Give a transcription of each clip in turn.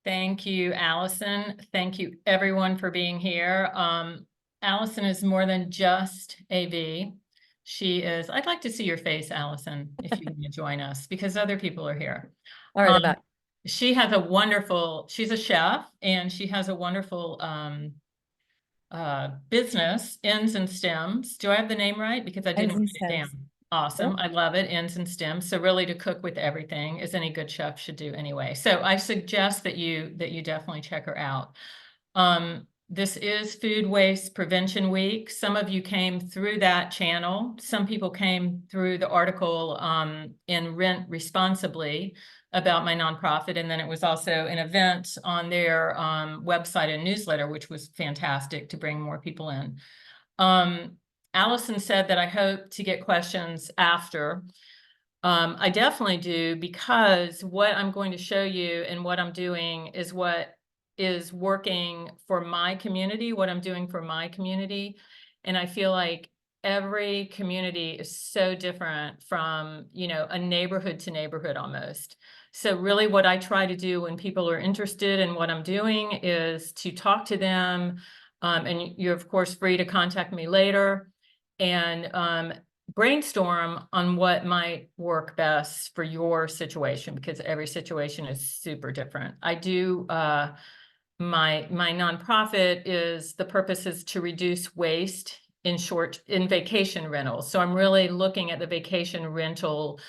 Thank you, Allison. Thank you, everyone, for being here. Allison is more than just AV. She is, I'd like to see your face, Allison, if you want to join us, because other people are here. All right, about. She has a wonderful, she's a chef, and she has a wonderful business, Ends and Stems. Do I have the name right? Because I didn't write it down. Awesome. Yep. I love it. Ends and Stems. So really to cook with everything, as any good chef should do anyway. So I suggest that you definitely check her out. This is Food Waste Prevention Week. Some of you came through that channel. Some people came through the article in Rent Responsibly about my nonprofit. And then it was also an event on their website and newsletter, which was fantastic to bring more people in. Allison said that I hope to get questions after. I definitely do, because what I'm going to show you and what I'm doing is what is working for my community, what I'm doing for my community. And I feel like every community is so different from, you know, a neighborhood to neighborhood almost. So really what I try to do when people are interested in what I'm doing is to talk to them. And you're of course free to contact me later and brainstorm on what might work best for your situation, because every situation is super different. I do, my nonprofit is, the purpose is to reduce waste in vacation rentals. So I'm really looking at the vacation rental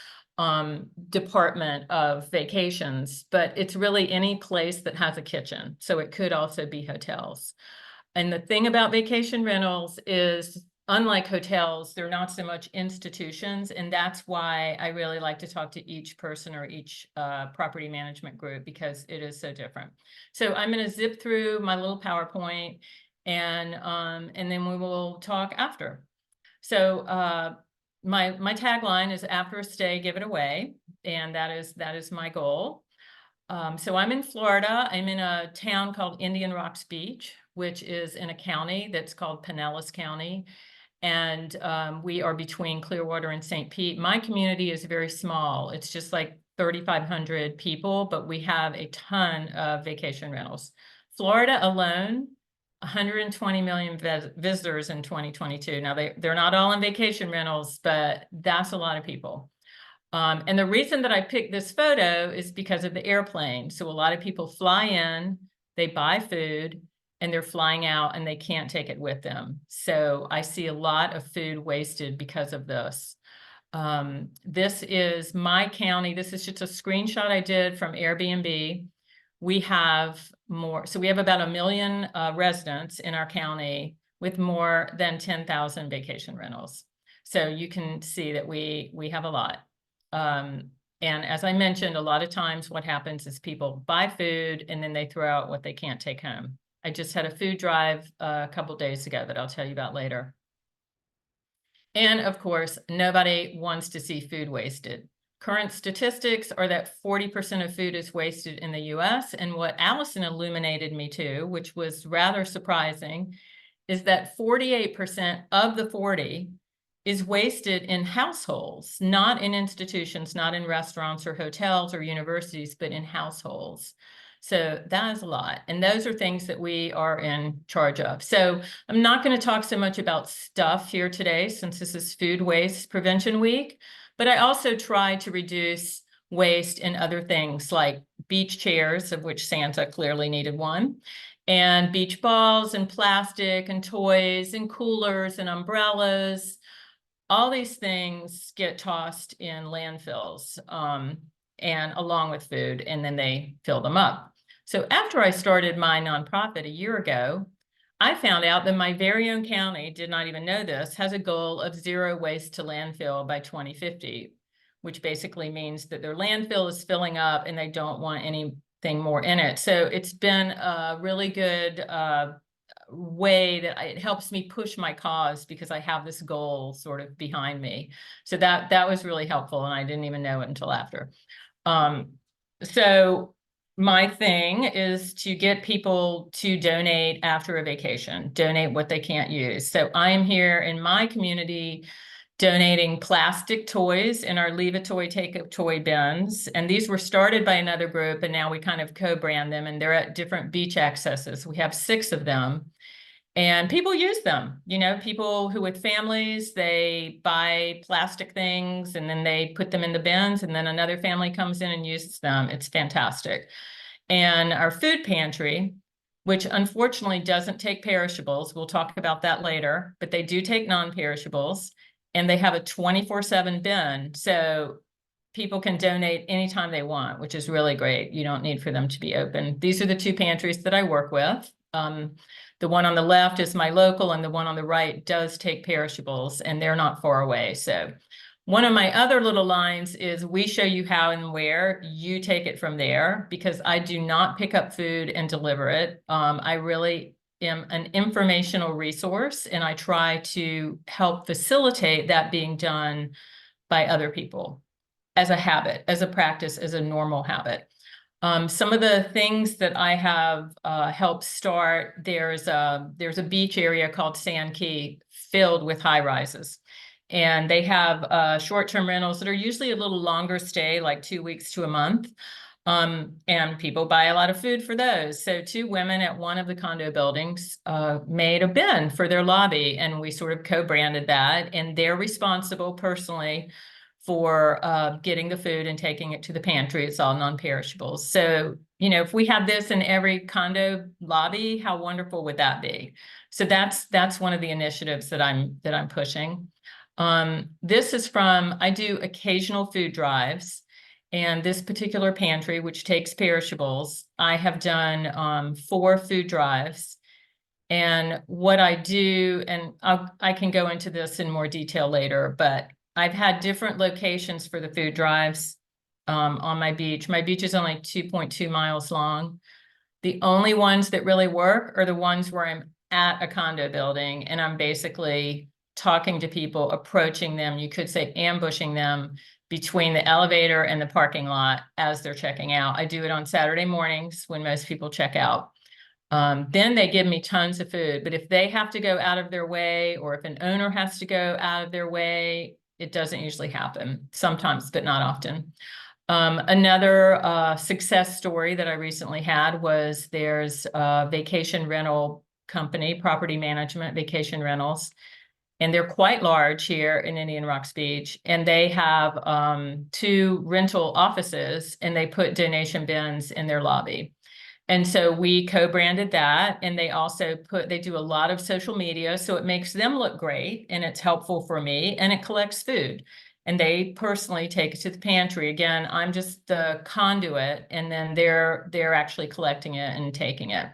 department of vacations, but it's really any place that has a kitchen. So it could also be hotels. And the thing about vacation rentals is, unlike hotels, they're not so much institutions. And that's why I really like to talk to each person or each property management group, because it is so different. So I'm going to zip through my little PowerPoint and then we will talk after. So my tagline is, after a stay, give it away. And that is my goal. So I'm in Florida. I'm in a town called Indian Rocks Beach, which is in a county that's called Pinellas County. And we are between Clearwater and St. Pete. My community is very small. It's just like 3,500 people, but we have a ton of vacation rentals. Florida alone, 120 million visitors in 2022. Now, they're not all in vacation rentals, but that's a lot of people. And the reason that I picked this photo is because of the airplane. So a lot of people fly in, they buy food, and they're flying out and they can't take it with them. So I see a lot of food wasted because of this. This is my county. This is just a screenshot I did from Airbnb. We have more, so we have about 1 million residents in our county with more than 10,000 vacation rentals. So you can see that we have a lot. And as I mentioned, a lot of times what happens is people buy food and then they throw out what they can't take home. I just had a food drive a couple days ago that I'll tell you about later. And of course, nobody wants to see food wasted. Current statistics are that 40% of food is wasted in the US. And what Allison illuminated me to, which was rather surprising, is that 48% of the 40 is wasted in households, not in institutions, not in restaurants or hotels or universities, but in households. So that is a lot. And those are things that we are in charge of. So I'm not going to talk so much about stuff here today, since this is Food Waste Prevention Week, but I also try to reduce waste in other things like beach chairs, of which Santa clearly needed one, and beach balls and plastic and toys and coolers and umbrellas. All these things get tossed in landfills and along with food, and then they fill them up. So after I started my nonprofit a year ago, I found out that my very own county, did not even know this, has a goal of zero waste to landfill by 2050, which basically means that their landfill is filling up and they don't want anything more in it. So it's been a really good way that it helps me push my cause, because I have this goal sort of behind me. So that was really helpful, and I didn't even know it until after. So my thing is to get people to donate after a vacation, donate what they can't use. So I'm here in my community donating plastic toys in our Leave a Toy, Take a Toy bins. And these were started by another group, and now we kind of co-brand them, and they're at different beach accesses. We have 6 of them. And people use them, you know, people who with families, they buy plastic things and then they put them in the bins, and then another family comes in and uses them. It's fantastic. And our food pantry, which unfortunately doesn't take perishables, we'll talk about that later, but they do take non-perishables, and they have a 24/7 bin. So people can donate anytime they want, which is really great. You don't need for them to be open. These are the 2 pantries that I work with. The one on the left is my local, and the one on the right does take perishables, and they're not far away. So one of my other little lines is, we show you how and where, you take it from there, because I do not pick up food and deliver it. I really am an informational resource, and I try to help facilitate that being done by other people as a habit, as a practice, as a normal habit. Some of the things that I have helped start, there's a beach area called Sand Key filled with high rises. And they have short-term rentals that are usually a little longer stay, like 2 weeks to a month. And people buy a lot of food for those. So 2 women at one of the condo buildings made a bin for their lobby, and we sort of co-branded that, and they're responsible personally for getting the food and taking it to the pantry. It's all non-perishables. So, you know, if we had this in every condo lobby, how wonderful would that be? So that's one of the initiatives that I'm pushing. This is from, I do occasional food drives, and this particular pantry, which takes perishables, I have done 4 food drives. And what I do, and I can go into this in more detail later, but I've had different locations for the food drives on my beach. My beach is only 2.2 miles long. The only ones that really work are the ones where I'm at a condo building and I'm basically talking to people, approaching them, you could say ambushing them between the elevator and the parking lot as they're checking out. I do it on Saturday mornings when most people check out. Then they give me tons of food, but if they have to go out of their way, or if an owner has to go out of their way, it doesn't usually happen. Sometimes, but not often. Another success story that I recently had was, there's a vacation rental company, property management, vacation rentals, and they're quite large here in Indian Rocks Beach. And they have 2 rental offices, and they put donation bins in their lobby. And so we co-branded that, and they also they do a lot of social media, so it makes them look great, and it's helpful for me, and it collects food. And they personally take it to the pantry. Again, I'm just the conduit, and then they're actually collecting it and taking it.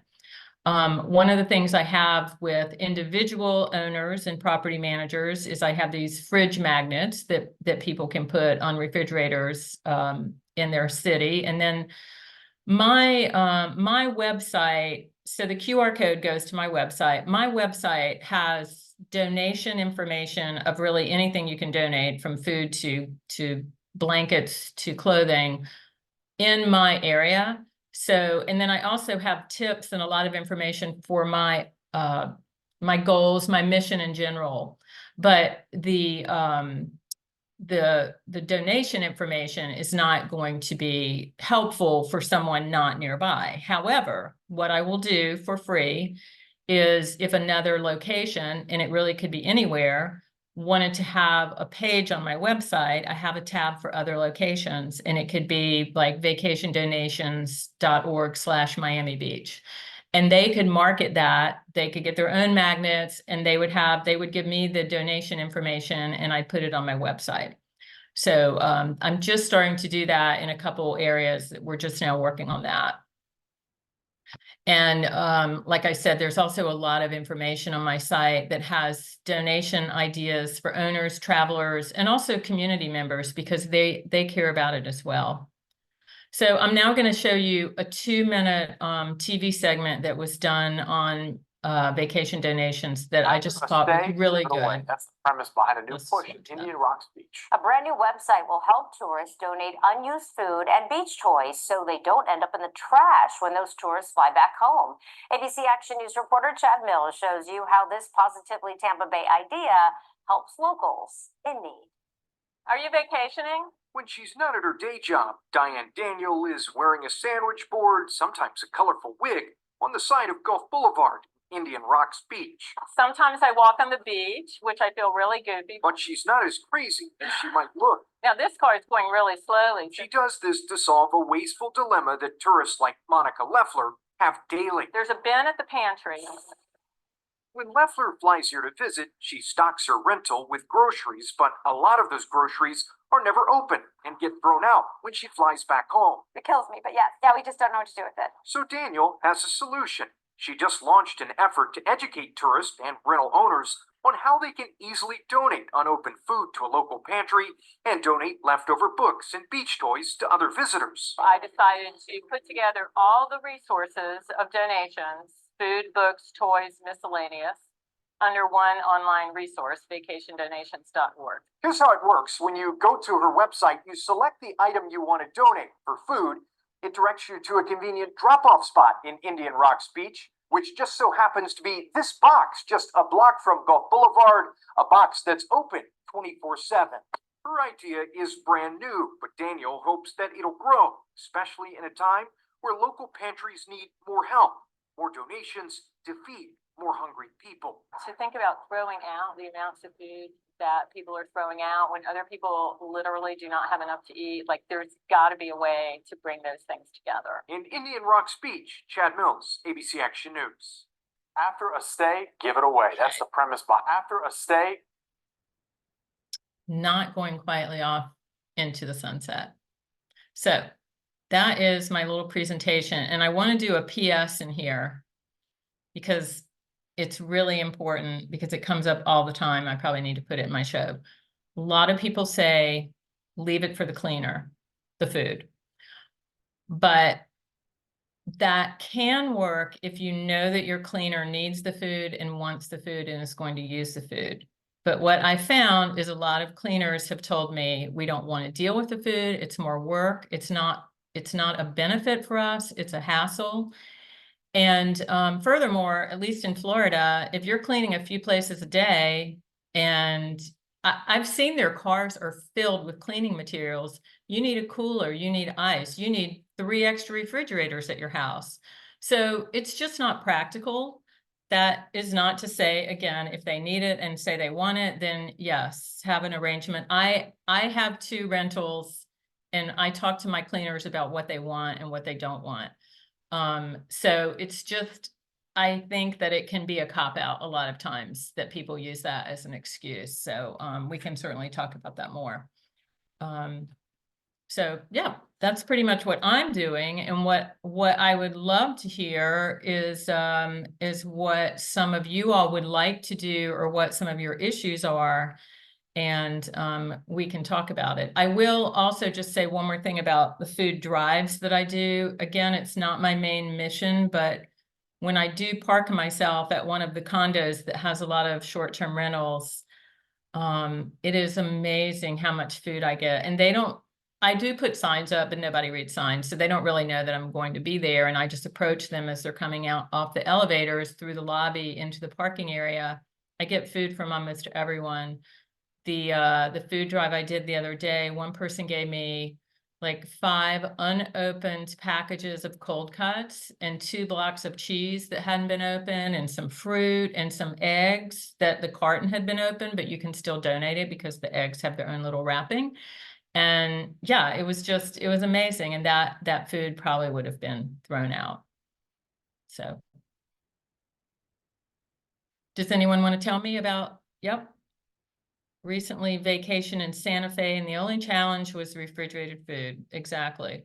One of the things I have with individual owners and property managers is I have these fridge magnets that people can put on refrigerators in their city. And then my website, so the QR code goes to my website. My website has donation information of really anything you can donate, from food to blankets to clothing in my area. So, and then I also have tips and a lot of information for my my goals, my mission in general. But the donation information is not going to be helpful for someone not nearby. However, what I will do for free is, if another location, and it really could be anywhere, wanted to have a page on my website, I have a tab for other locations, and it could be like vacationdonations.org/Miami Beach. And they could market that, they could get their own magnets, and they would give me the donation information, and I'd put it on my website. So I'm just starting to do that in a couple areas. We're just now working on that. And like I said, there's also a lot of information on my site that has donation ideas for owners, travelers, and also community members, because they care about it as well. So I'm now going to show you a 2-minute TV segment that was done on vacation donations that I just thought was really good. That's the premise behind a new push at Indian Rocks Beach. A brand new website will help tourists donate unused food and beach toys so they don't end up in the trash when those tourists fly back home. ABC Action News reporter Chad Mills shows you how this Positively Tampa Bay idea helps locals in need. Are you vacationing? When she's not at her day job, Diane Daniel is wearing a sandwich board, sometimes a colorful wig, on the side of Gulf Boulevard, Indian Rocks Beach. Sometimes I walk on the beach, which I feel really goofy. But she's not as crazy as she might look. Now this car is going really slowly. She does this to solve a wasteful dilemma that tourists like Monica Leffler have daily. There's a bin at the pantry. When Leffler flies here to visit, she stocks her rental with groceries, but a lot of those groceries are never open and get thrown out when she flies back home. It kills me, but yeah, we just don't know what to do with it. So Daniel has a solution. She just launched an effort to educate tourists and rental owners on how they can easily donate unopened food to a local pantry and donate leftover books and beach toys to other visitors. I decided to put together all the resources of donations, food, books, toys, miscellaneous, under one online resource, vacationdonations.org. Here's how it works. When you go to her website, you select the item you want to donate. For food, it directs you to a convenient drop-off spot in Indian Rocks Beach, which just so happens to be this box, just a block from Gulf Boulevard, a box that's open 24/7. Her idea is brand new, but Daniel hopes that it'll grow, especially in a time where local pantries need more help, more donations to feed more hungry people. To think about throwing out the amounts of food that people are throwing out when other people literally do not have enough to eat, like there's got to be a way to bring those things together. In Indian Rocks Beach, Chad Mills, ABC Action News. After a stay, give it away. That's the premise. But after a stay, Not going quietly off into the sunset. So that is my little presentation. And I want to do a PS in here because it's really important, because it comes up all the time. I probably need to put it in my show. A lot of people say, leave it for the cleaner, the food. But that can work if you know that your cleaner needs the food and wants the food and is going to use the food. But what I found is a lot of cleaners have told me, we don't want to deal with the food. It's more work. It's not a benefit for us. It's a hassle. And furthermore, at least in Florida, if you're cleaning a few places a day, and I've seen their cars are filled with cleaning materials, you need a cooler, you need ice, you need 3 extra refrigerators at your house. So it's just not practical. That is not to say, again, if they need it and say they want it, then yes, have an arrangement. I have 2 rentals, and I talk to my cleaners about what they want and what they don't want. So it's just, I think that it can be a cop-out a lot of times that people use that as an excuse. So we can certainly talk about that more. So yeah, that's pretty much what I'm doing. And what I would love to hear is what some of you all would like to do, or what some of your issues are. And we can talk about it. I will also just say one more thing about the food drives that I do. Again, it's not my main mission, but when I do park myself at one of the condos that has a lot of short-term rentals, it is amazing how much food I get. And I do put signs up, but nobody reads signs, so they don't really know that I'm going to be there. And I just approach them as they're coming out off the elevators through the lobby into the parking area. I get food from almost everyone. The food drive I did the other day, one person gave me like 5 unopened packages of cold cuts and 2 blocks of cheese that hadn't been opened, and some fruit and some eggs that the carton had been opened, but you can still donate it because the eggs have their own little wrapping. And yeah, it was amazing. And that food probably would have been thrown out. So does anyone want to tell me about, yep. Recently vacation in Santa Fe, and the only challenge was refrigerated food. Exactly.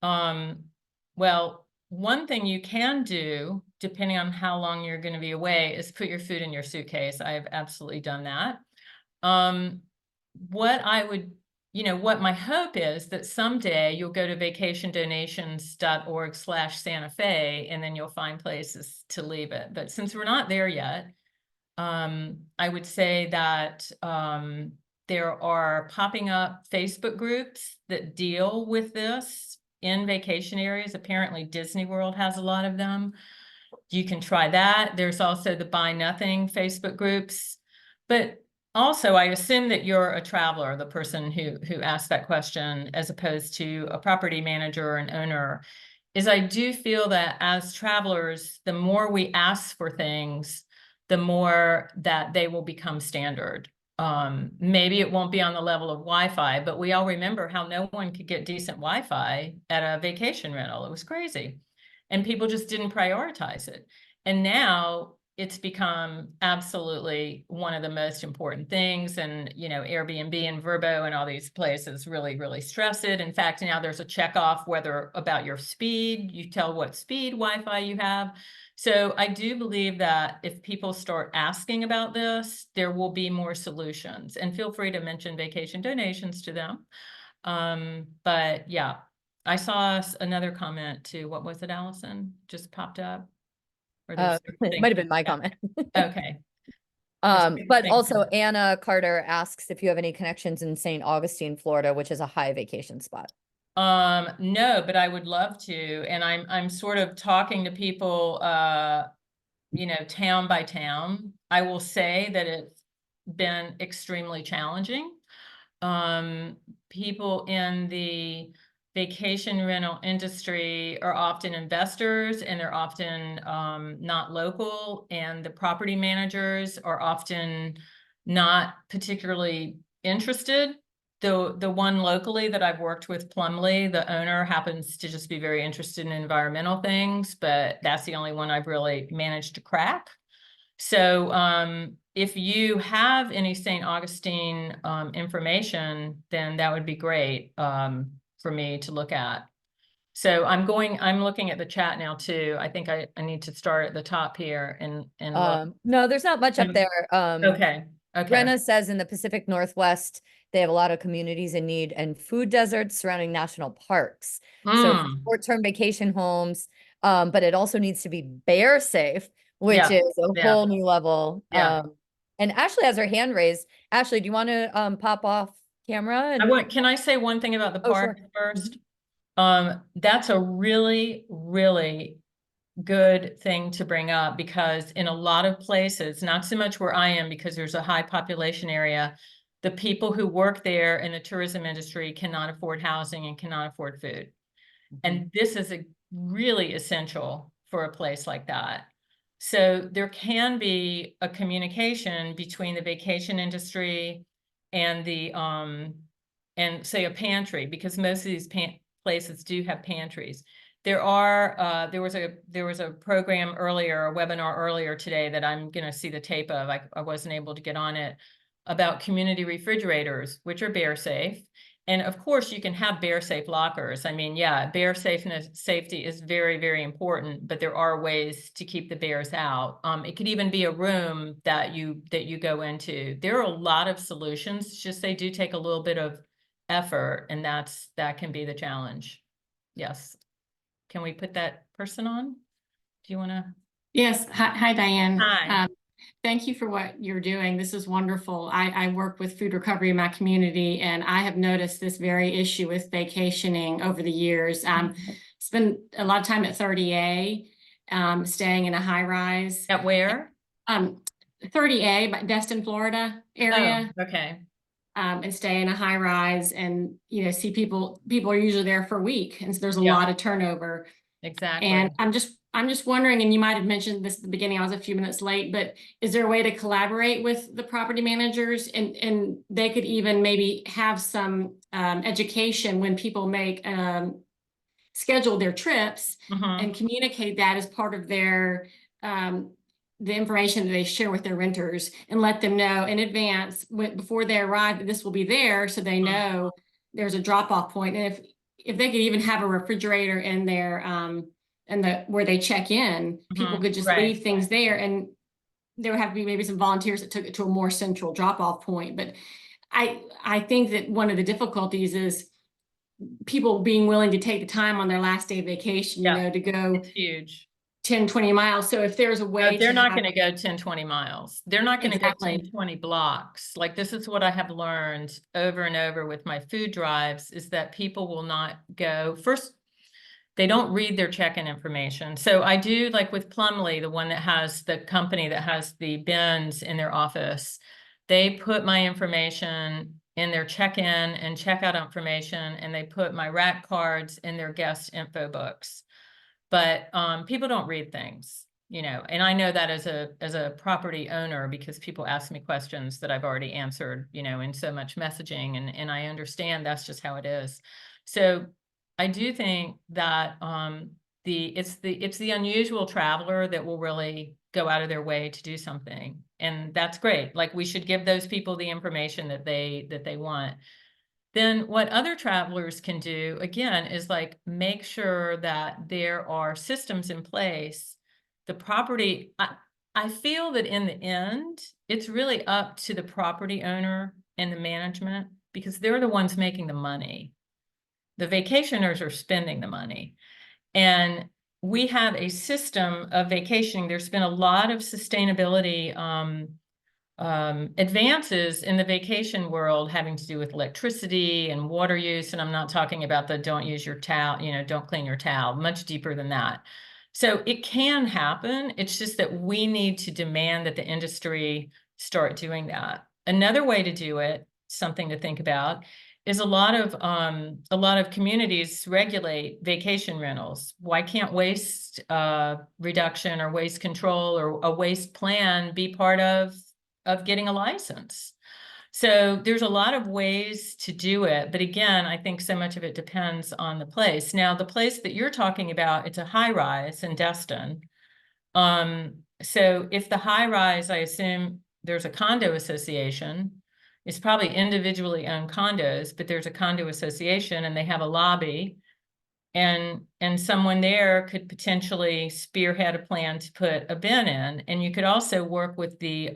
Well, one thing you can do, depending on how long you're going to be away, is put your food in your suitcase. I have absolutely done that. What my hope is that someday you'll go to vacationdonations.org/Santa Fe, and then you'll find places to leave it. But since we're not there yet, I would say that there are popping up Facebook groups that deal with this in vacation areas. Apparently Disney World has a lot of them. You can try that. There's also the Buy Nothing Facebook groups. But Also, I assume that you're a traveler, the person who asked that question, as opposed to a property manager or an owner, is I do feel that as travelers, the more we ask for things, the more that they will become standard. Maybe it won't be on the level of Wi-Fi, but we all remember how no one could get decent Wi-Fi at a vacation rental. It was crazy. And people just didn't prioritize it. And now it's become absolutely one of the most important things. And, you know, Airbnb and Vrbo and all these places really, really stress it. In fact, now there's a checkoff whether about your speed, you tell what speed Wi-Fi you have. So I do believe that if people start asking about this, there will be more solutions, and feel free to mention vacation donations to them. But yeah, I saw another comment too. What was it, Allison? Just popped up? Or there's It might have been my yeah. comment. Okay. But also Anna Carter asks if you have any connections in St. Augustine, Florida, which is a high vacation spot. No, but I would love to. And I'm sort of talking to people, you know, town by town. I will say that it's been extremely challenging. People in the vacation rental industry are often investors, and they're often not local, and the property managers are often not particularly interested. The one locally that I've worked with, Plumley, the owner happens to just be very interested in environmental things, but that's the only one I've really managed to crack. So if you have any St. Augustine information, then that would be great for me to look at. So I'm looking at the chat now too. I think I need to start at the top here and look. No, there's not much up there. Okay. Brenna says in the Pacific Northwest, they have a lot of communities in need and food deserts surrounding national parks. So short-term vacation homes, but it also needs to be bear safe, which is a whole new level. Yeah. And Ashley has her hand raised. Ashley, do you want to pop off camera? Can I say one thing about the park first? That's a really, really good thing to bring up, because in a lot of places, not so much where I am because there's a high population area, the people who work there in the tourism industry cannot afford housing and cannot afford food. And this is really essential for a place like that. So there can be a communication between the vacation industry and the and say a pantry, because most of these places do have pantries. There was a program earlier, a webinar earlier today that I'm going to see the tape of. I wasn't able to get on it, about community refrigerators, which are bear safe. And of course, you can have bear safe lockers. I mean, yeah, bear safety is very, very important, but there are ways to keep the bears out. It could even be a room that you go into. There are a lot of solutions. It's just they do take a little bit of effort, and that can be the challenge. Yes. Can we put that person on? Do you want to? Yes. Hi, Diane. Hi. Thank you for what you're doing. This is wonderful. I work with food recovery in my community, and I have noticed this very issue with vacationing over the years. Spent a lot of time at 30A, staying in a high rise. At where? 30A, Destin, Florida area. Oh, okay. And stay in a high rise, and see people are usually there for a week, and so there's a lot of turnover. Exactly. And I'm just wondering, and you might have mentioned this at the beginning, I was a few minutes late, but is there a way to collaborate with the property managers, and they could even maybe have some education when people make schedule their trips and communicate that as part of their the information that they share with their renters, and let them know in advance before they arrive that this will be there, so they know there's a drop-off point. And if they could even have a refrigerator in their where they check in, people could just leave things there, and there would have to be maybe some volunteers that took it to a more central drop-off point. But I think that one of the difficulties is people being willing to take the time on their last day of vacation, to go. It's huge. 10, 20 miles. So if there's a way, they're not going to go 10, 20 miles. They're not going to go 10, 20 blocks. Like, this is what I have learned over and over with my food drives, is that people will not go first. They don't read their check-in information. So I do, like with Plumley, the one that has the company that has the bins in their office, they put my information in their check-in and checkout information, and they put my rack cards in their guest info books. But people don't read things, and I know that as a property owner, because people ask me questions that I've already answered, in so much messaging, and I understand that's just how it is. So I do think that it's the unusual traveler that will really go out of their way to do something, and that's great. Like, we should give those people the information that they want. Then what other travelers can do, again, is like make sure that there are systems in place. The property, I feel that in the end, it's really up to the property owner and the management, because they're the ones making the money. The vacationers are spending the money. And we have a system of vacationing. There's been a lot of sustainability advances in the vacation world having to do with electricity and water use. And I'm not talking about the don't use your towel, don't clean your towel, much deeper than that. So it can happen. It's just that we need to demand that the industry start doing that. Another way to do it, something to think about, is a lot of communities regulate vacation rentals. Why can't waste reduction or waste control or a waste plan be part of getting a license? So there's a lot of ways to do it. But again, I think so much of it depends on the place. Now, the place that you're talking about, it's a high rise in Destin. So if the high rise, I assume there's a condo association. It's probably individually owned condos, but there's a condo association and they have a lobby. And someone there could potentially spearhead a plan to put a bin in. And you could also work with the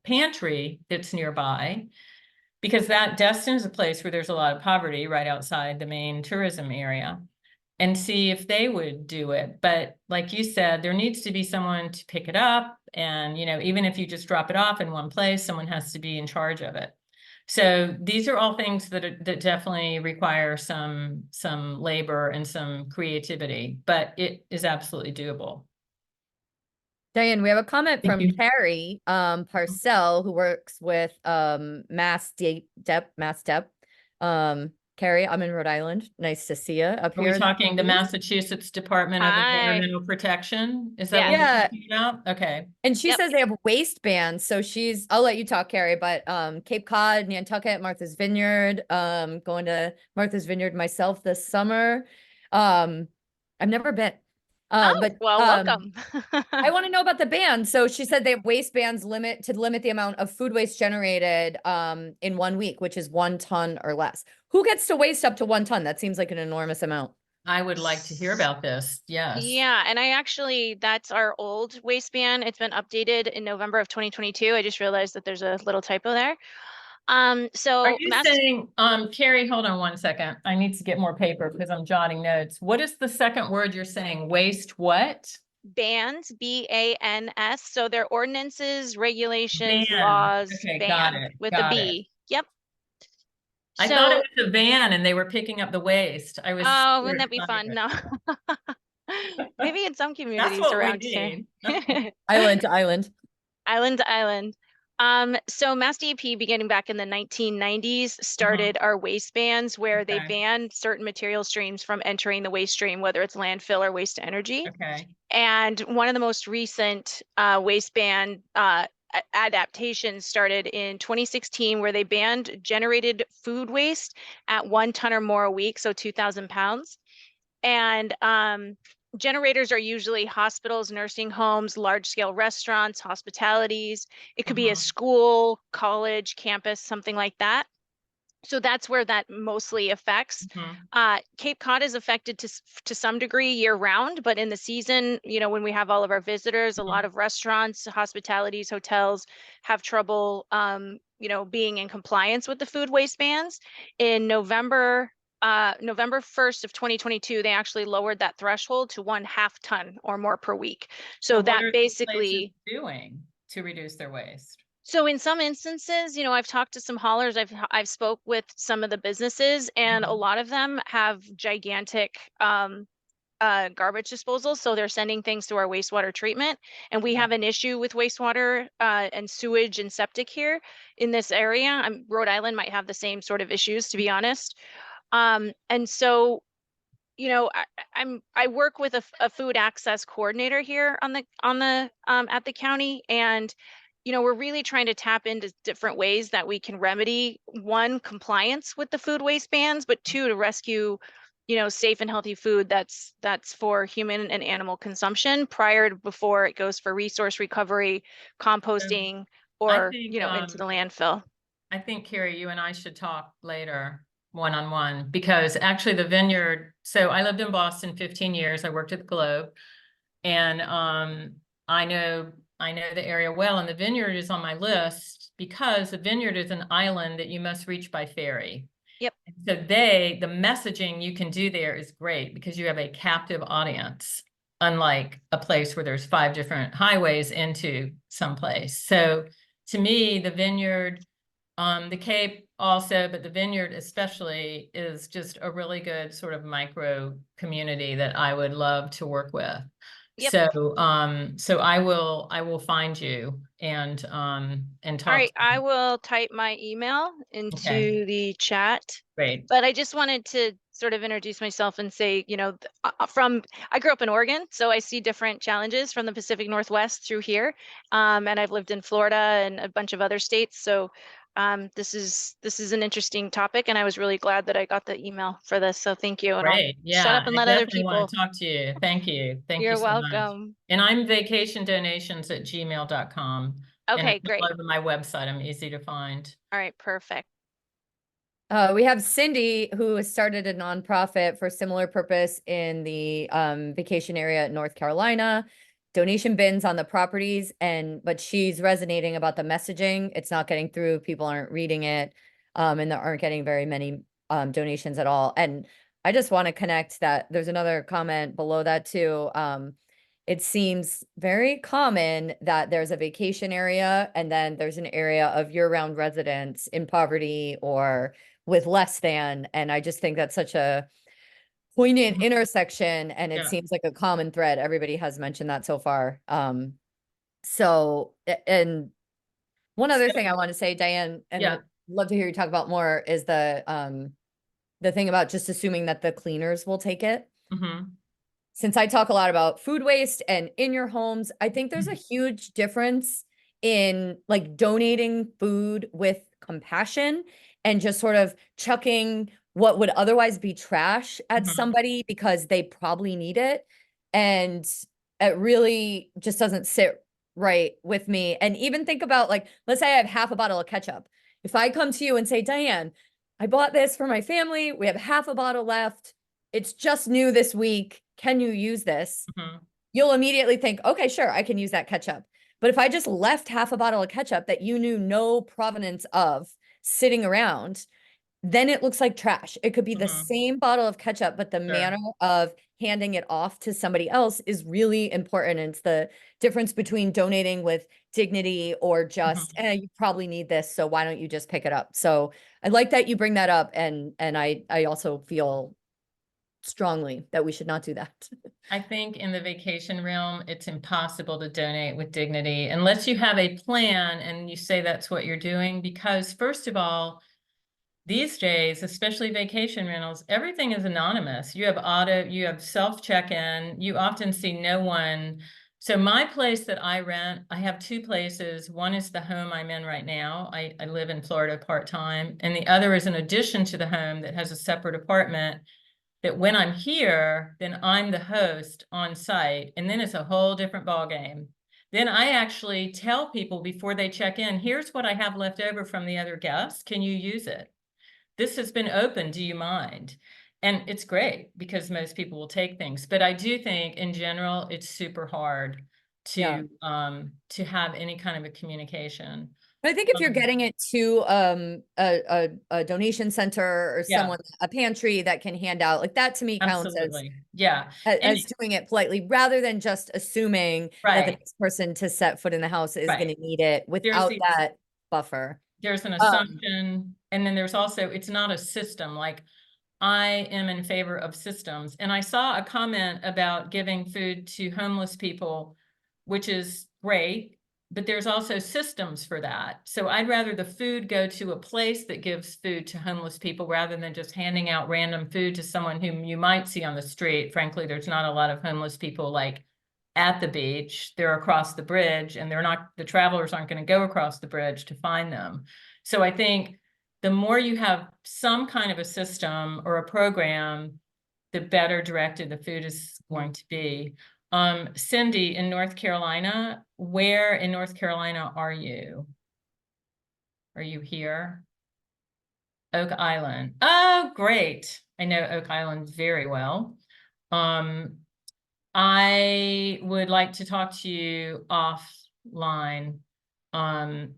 pantry that's nearby, because Destin is a place where there's a lot of poverty right outside the main tourism area, and see if they would do it. But like you said, there needs to be someone to pick it up. And, even if you just drop it off in one place, someone has to be in charge of it. So these are all things that definitely require some labor and some creativity, but it is absolutely doable. Diane, we have a comment Thank from you. Carrie Parcell, who works with Mass Dep. Carrie, I'm in Rhode Island. Nice to see you up Are here. we talking the Massachusetts Department of Hi. Environmental Protection? Is that what Yeah. we're talking about? Okay. And she Yep. says they have waistbands. So I'll let you talk, Carrie, but Cape Cod, Nantucket, Martha's Vineyard, going to Martha's Vineyard myself this summer. I've never been. But welcome. I want to know about the ban. So she said they have waistbands to limit the amount of food waste generated in 1 week, which is 1 ton or less. Who gets to waste up to 1 ton? That seems like an enormous amount. I would like to hear about this. Yes. Yeah, and that's our old waistband. It's been updated in November of 2022. I just realized that there's a little typo there. So Are you saying, Carrie, hold on 1 second. I need to get more paper because I'm jotting notes. What is the second word you're saying? Waste what? bans, BANS. So they're ordinances, regulations, Ban. laws, Okay, ban got it. with Got a it. B. Yep. I thought it was a van and they were picking up the waste. I was Oh, super wouldn't that be excited. fun? No. Maybe in some That's communities what we around here. need. Island to island. Island to island. So Mass DEP, beginning back in the 1990s, started our waste bans, where they Okay. banned certain material streams from entering the waste stream, whether it's landfill or waste to energy. Okay. And one of the most recent waste ban adaptations started in 2016, where they banned generated food waste at 1 ton or more a week, so 2,000 pounds. And generators are usually hospitals, nursing homes, large-scale restaurants, hospitalities. It could be a school, college, campus, something like that. So that's where that mostly affects. Cape Cod is affected to some degree year round, but in the season, when we have all of our visitors, a lot of restaurants, hospitalities, hotels have trouble, being in compliance with the food waste bans. In November 1st of 2022, they actually lowered that threshold to 1/2 ton or more per week. So what that are these basically places doing to reduce their waste? So in some instances, I've talked to some haulers, I've spoke with some of the businesses, and a lot of them have gigantic garbage disposal. So they're sending things to our wastewater treatment. And we Okay. have an issue with wastewater and sewage and septic here in this area. Rhode Island might have the same sort of issues, to be honest. And so, you know, I work with a food access coordinator here on the at the county, and you know, we're really trying to tap into different ways that we can remedy, one, compliance with the food waste bans, but two, to rescue, you know, safe and healthy food that's for human and animal consumption prior to before it goes for resource recovery, composting, I or, think, you know, into the landfill. I think, Carrie, you and I should talk later one-on-one, because actually the vineyard, so I lived in Boston 15 years. I worked at the Globe, and I know the area well, and the vineyard is on my list because the vineyard is an island that you must reach by ferry. Yep. So the messaging you can do there is great because you have a captive audience, unlike a place where there's 5 different highways into someplace. So to me, the vineyard, the Cape also, but the vineyard especially, is just a really good sort of micro community that I would love to work with. Yep. So I will find you and All talk. right, to you. I will type my email Okay. into the chat. Great. But I just wanted to sort of introduce myself and say, you know, I grew up in Oregon, so I see different challenges from the Pacific Northwest through here. And I've lived in Florida and a bunch of other states. So this is an interesting topic, and I was really glad that I got the email for this. So thank you. And Great. I'll Yeah, shut up and I let other definitely want people. to talk to you. Thank you. Thank you You're so much. welcome. And I'm vacationdonations@gmail.com. And Okay, it's great. all over my website. I'm easy to find. All right, perfect. We have Cindy, who has started a nonprofit for similar purpose in the vacation area in North Carolina. Donation bins on the properties, but she's resonating about the messaging. It's not getting through. People aren't reading it, and there aren't getting very many donations at all. And I just want to connect that there's another comment below that too. It seems very common that there's a vacation area and then there's an area of year-round residents in poverty or with less than. And I just think that's such a poignant intersection, and it Yeah. seems like a common thread. Everybody has mentioned that so far. And one other thing I want to say, Diane, and Yeah. would love to hear you talk about more, is the thing about just assuming that the cleaners will take it. Mhm. Since I talk a lot about food waste and in your homes, I think there's a huge difference in like donating food with compassion and just sort of chucking what would otherwise be trash at Mhm. somebody because they probably need it. And it really just doesn't sit right with me. And even think about, like, let's say I have half a bottle of ketchup. If I come to you and say, Diane, I bought this for my family, we have half a bottle left, it's just new this week, can you use this? Mhm. You'll immediately think, okay, sure, I can use that ketchup. But if I just left half a bottle of ketchup that you knew no provenance of sitting around, then it looks like trash. It could be the Mhm. same bottle of ketchup, but the Sure. manner of handing it off to somebody else is really important. And it's the difference between donating with dignity or just, you probably need this, so why don't you just pick it up? So I like that you bring that up, and I also feel strongly that we should not do that. I think in the vacation realm, it's impossible to donate with dignity unless you have a plan and you say that's what you're doing. Because first of all, these days, especially vacation rentals, everything is anonymous. You have self check-in. You often see no one. So my place that I rent, I have 2 places. One is the home I'm in right now. I live in Florida part-time. And the other is an addition to the home that has a separate apartment, that when I'm here, then I'm the host on site, and then it's a whole different ballgame. Then I actually tell people before they check in, here's what I have left over from the other guests. Can you use it? This has been open. Do you mind? And it's great because most people will take things. But I do think in general, it's super hard Yeah. to have any kind of a communication. But I think if you're getting it to a donation center or Yeah. someone, a pantry that can hand out, like, that to me counts Absolutely. Yeah. as doing it politely, rather than just assuming that the Right. next person to set foot in the house is Right. going to need it without that buffer. There's an assumption, and then there's also, it's not a system. Like I am in favor of systems. And I saw a comment about giving food to homeless people, which is great, but there's also systems for that. So I'd rather the food go to a place that gives food to homeless people rather than just handing out random food to someone whom you might see on the street. Frankly, there's not a lot of homeless people like at the beach. They're across the bridge, and the travelers aren't going to go across the bridge to find them. So I think the more you have some kind of a system or a program, the better directed the food is going to be. Cindy, in North Carolina, where in North Carolina are you? Are you here? Oak Island. Oh, great. I know Oak Island very well. I would like to talk to you offline.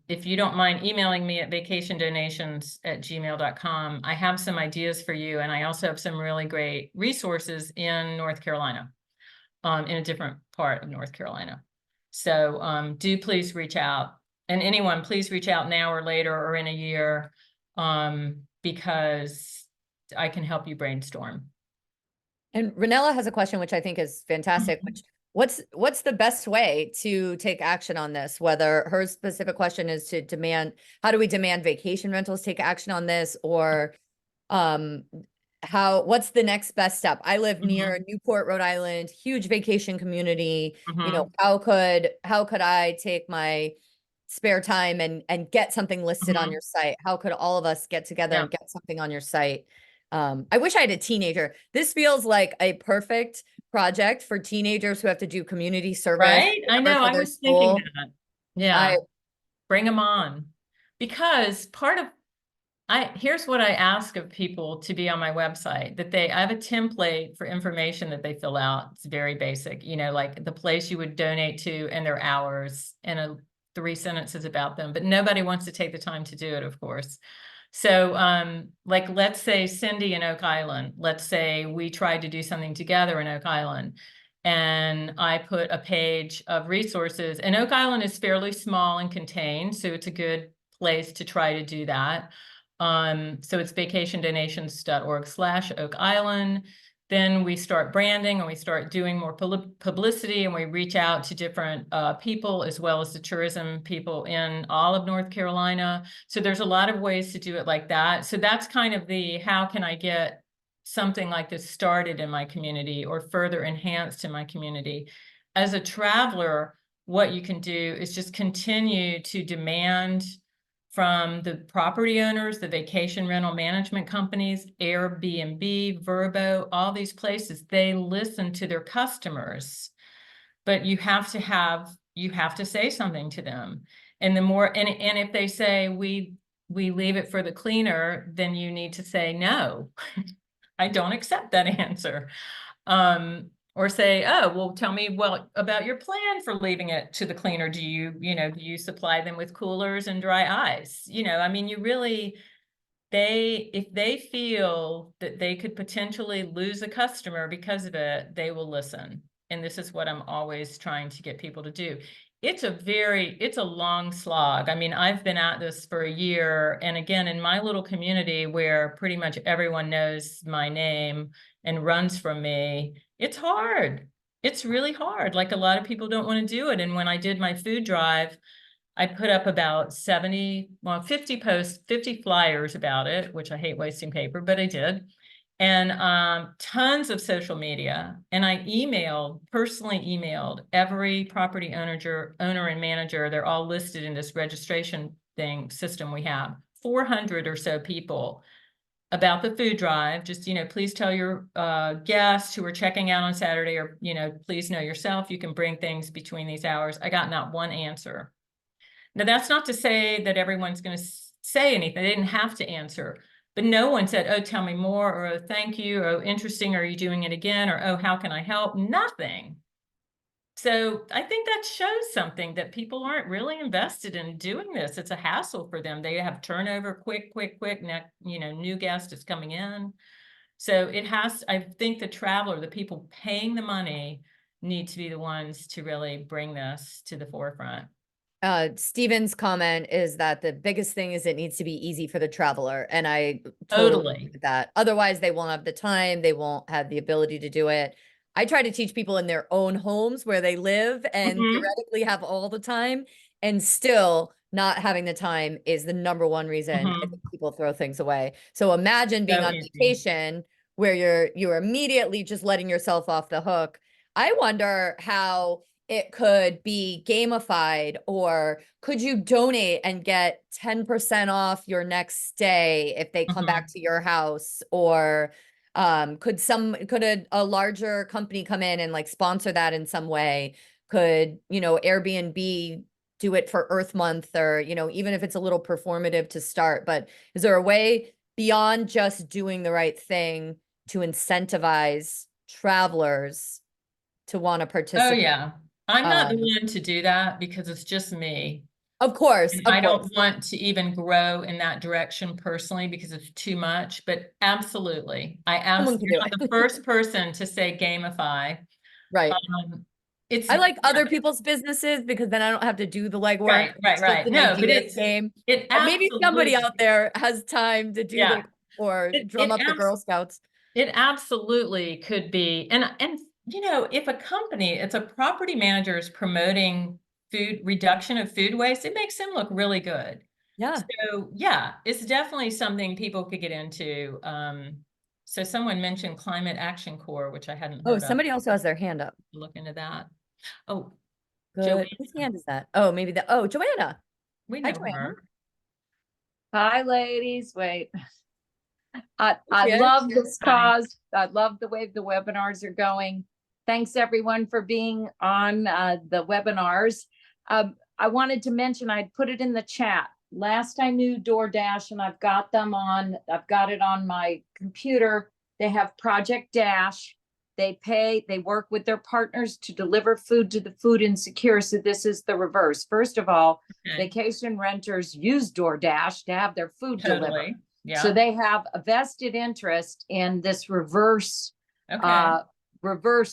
If you don't mind emailing me at vacationdonations@gmail.com. I have some ideas for you, and I also have some really great resources in North Carolina, in a different part of North Carolina. So do please reach out. And anyone, please reach out now or later or in a year, because I can help you brainstorm. And Ranella has a question, which I think is fantastic, which what's the best way to take action on this? Whether her specific question is to demand, how do we demand vacation rentals take action on this, or what's the next best step? I live near Newport, Rhode Island, huge vacation community. You know, how could I take my spare time and get something listed on your site? How could all of us get together and get something on your site? I wish I had a teenager. This feels like a perfect project for teenagers who have to do community service. Right? I know, I was thinking that. Yeah, bring them on. Because here's what I ask of people to be on my website, that I have a template for information that they fill out. It's very basic, you know, like the place you would donate to and their hours and 3 sentences about them, but nobody wants to take the time to do it, of course. So like, let's say Cindy in Oak Island, let's say we tried to do something together in Oak Island, and I put a page of resources, and Oak Island is fairly small and contained, so it's a good place to try to do that. So it's vacationdonations.org/Oak Island. Then we start branding and we start doing more publicity, and we reach out to different people as well as the tourism people in all of North Carolina. So there's a lot of ways to do it like that. So that's kind of how can I get something like this started in my community or further enhanced in my community. As a traveler, what you can do is just continue to demand from the property owners, the vacation rental management companies, Airbnb, Vrbo, all these places, they listen to their customers, but you have to say something to them. And the more, and if they say we leave it for the cleaner, then you need to say, no, I don't accept that answer. Or say, oh, well, tell me about your plan for leaving it to the cleaner. Do you supply them with coolers and dry ice? You know, I mean, if they feel that they could potentially lose a customer because of it, they will listen. And this is what I'm always trying to get people to do. It's a long slog. I mean, I've been at this for a year. And again, in my little community where pretty much everyone knows my name and runs from me, it's hard. It's really hard. Like, a lot of people don't want to do it. And when I did my food drive, I put up about 50 posts, 50 flyers about it, which I hate wasting paper, but I did. And tons of social media. And I personally emailed every property owner and manager. They're all listed in this registration system we have. 400 or so people about the food drive. Just, please tell your guests who are checking out on Saturday, or, please know yourself, you can bring things between these hours. I got not one answer. Now, that's not to say that everyone's going to say anything. They didn't have to answer. But no one said, oh, tell me more, or oh, thank you, or oh, interesting, are you doing it again, or oh, how can I help? Nothing. So I think that shows something, that people aren't really invested in doing this. It's a hassle for them. They have turnover quick, new guest is coming in. So I think the traveler, the people paying the money, need to be the ones to really bring this to the forefront. Steven's comment is that the biggest thing is it needs to be easy for the traveler. And I totally agree with that. Otherwise, they won't have the time. They won't have the ability to do it. I try to teach people in their own homes where they live and theoretically have all the time, and still not having the time is the number one reason I think people throw things away. So imagine being on vacation where you're immediately just letting yourself off the hook. I wonder how it could be gamified, or could you donate and get 10% off your next stay if they come back to your house? Or could a larger company come in and like sponsor that in some way? Could, Airbnb do it for Earth Month, or, even if it's a little performative to start, but is there a way beyond just doing the right thing to incentivize travelers to want to participate? Oh, yeah. I'm not the one to do that because it's just me. Of course. And I don't want to even grow in that direction personally because it's too much, but absolutely. I'm not the first person to say gamify. Right. I like other people's businesses because then I don't have to do the legwork. Right. No, but maybe somebody out there has time to do or drum up the Girl Scouts. It absolutely could be. And if a company, it's a property manager is promoting reduction of food waste, it makes them look really good. Yeah. So yeah, it's definitely something people could get into. So someone mentioned Climate Action Corps, which I hadn't heard of. Somebody also has their hand up. Look into that. Oh, good. Joanna. Whose hand is that? Oh, maybe Joanna. We know her. Hi, ladies. Wait. I love this cause. I love the way the webinars are going. Thanks everyone for being on the webinars. I wanted to mention, I'd put it in the chat. Last I knew DoorDash, and I've got it on my computer. They have Project Dash. They work with their partners to deliver food to the food insecure. So this is the reverse. First of all, vacation renters use DoorDash to have their food delivered. Yeah. So they have a vested interest in this reverse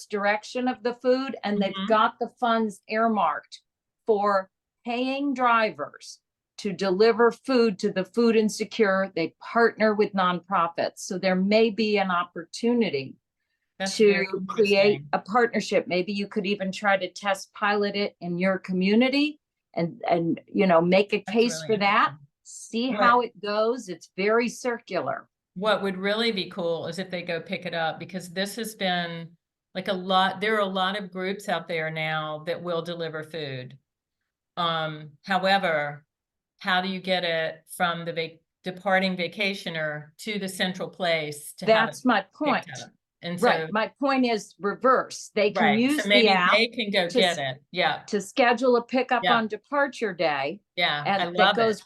direction of the food, and they've got the funds earmarked for paying drivers to deliver food to the food insecure. They partner with nonprofits. So there may be an opportunity to create a partnership. Maybe you could even try to test pilot it in your community and make a case for that. See how it goes. It's very circular. What would really be cool is if they go pick it up, because this has been like there are a lot of groups out there now that will deliver food. However, how do you get it from the departing vacationer to the central place? That's my point. And so, my point is reverse. They can use the app. They can go get it. Yeah. To schedule a pickup on departure day. Yeah. And that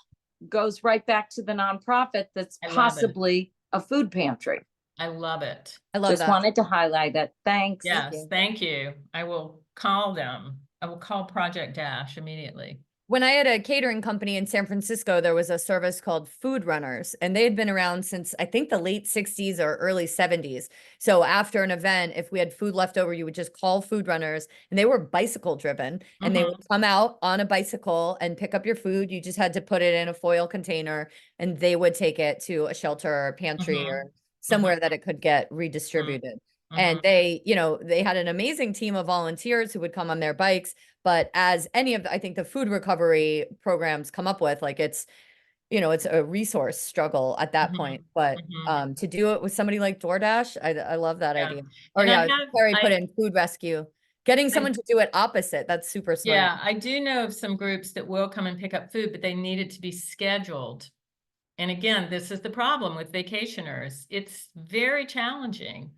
goes right back to the nonprofit that's possibly a food pantry. I love it. I love Just wanted to highlight that. Thanks. Yes, thank you. I will call them. I will call Project Dash immediately. When I had a catering company in San Francisco, there was a service called Food Runners, and they had been around since I think the late 60s or early 70s. So after an event, if we had food left over, you would just call Food Runners, and they were bicycle driven, and they would come out on a bicycle and pick up your food. You just had to put it in a foil container, and they would take it to a shelter or pantry or somewhere that it could get redistributed. And they had an amazing team of volunteers who would come on their bikes. But as any of I think the food recovery programs come up with, like it's a resource struggle at that point. But to do it with somebody like DoorDash, I love that idea. Or Carrie put in food rescue. Getting someone to do it opposite, that's super smart. Yeah, I do know of some groups that will come and pick up food, but they need it to be scheduled. And again, this is the problem with vacationers. It's very challenging.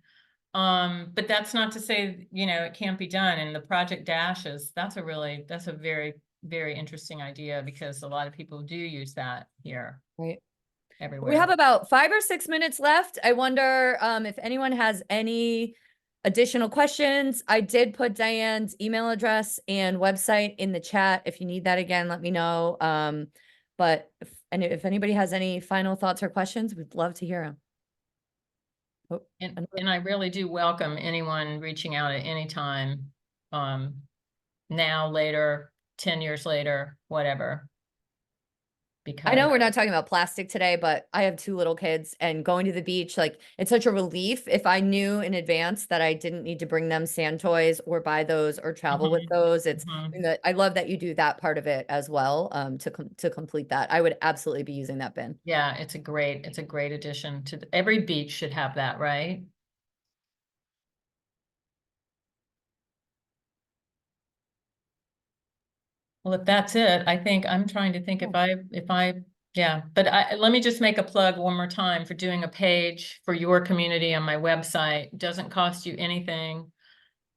But that's not to say, it can't be done. And the Project Dash that's a very, very interesting idea, because a lot of people do use that here. Right. Everywhere. We have about 5 or 6 minutes left. I wonder if anyone has any additional questions. I did put Diane's email address and website in the chat. If you need that again, let me know. But if anybody has any final thoughts or questions, we'd love to hear them. And I really do welcome anyone reaching out at any time, now, later, 10 years later, whatever. Because I know we're not talking about plastic today, but I have 2 little kids, and going to the beach, like, it's such a relief if I knew in advance that I didn't need to bring them sand toys or buy those or travel with those. It's I love that you do that part of it as well, to complete that. I would absolutely be using that bin. yeah, it's a great addition to every beach should have that, right? Well, if that's it, I think I'm trying to think yeah, but let me just make a plug one more time for doing a page for your community on my website. It doesn't cost you anything,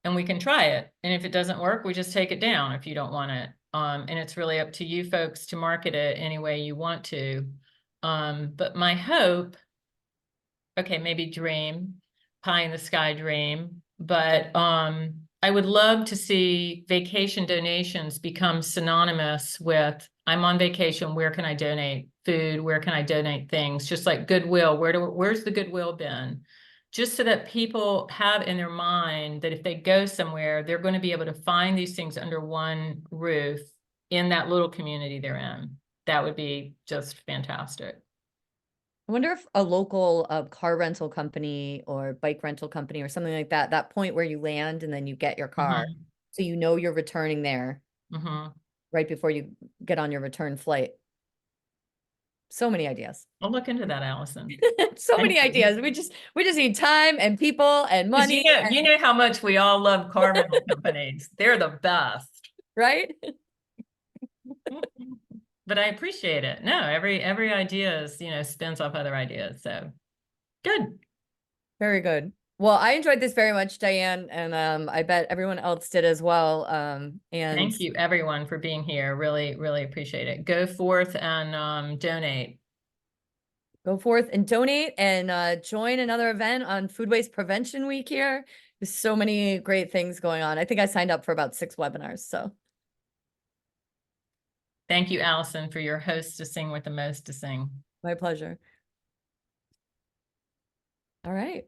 and we can try it. And if it doesn't work, we just take it down if you don't want it. And it's really up to you folks to market it any way you want to. But my hope, okay, maybe dream, pie in the sky dream, but I would love to see vacation donations become synonymous with I'm on vacation, where can I donate food? Where can I donate things? Just like Goodwill, where's the Goodwill bin? Just so that people have in their mind that if they go somewhere, they're going to be able to find these things under one roof in that little community they're in. That would be just fantastic. I wonder if a local car rental company or bike rental company or something like that, that point where you land and then you get your car, so you know you're returning there right before you get on your return flight. So many ideas. I'll look into that, Allison. So many ideas. We just need time and people and money. You know how much we all love car rental companies. They're the best. Right? But I appreciate it. No, every idea is, spins off other ideas. So good. Very good. Well, I enjoyed this very much, Diane, and I bet everyone else did as well. And thank you everyone for being here. Really, really appreciate it. Go forth and donate. Go forth and donate and join another event on Food Waste Prevention Week here. There's so many great things going on. I think I signed up for about 6 webinars, so. Thank you, Allison, for your hostessing with the mostessing. My pleasure. All right.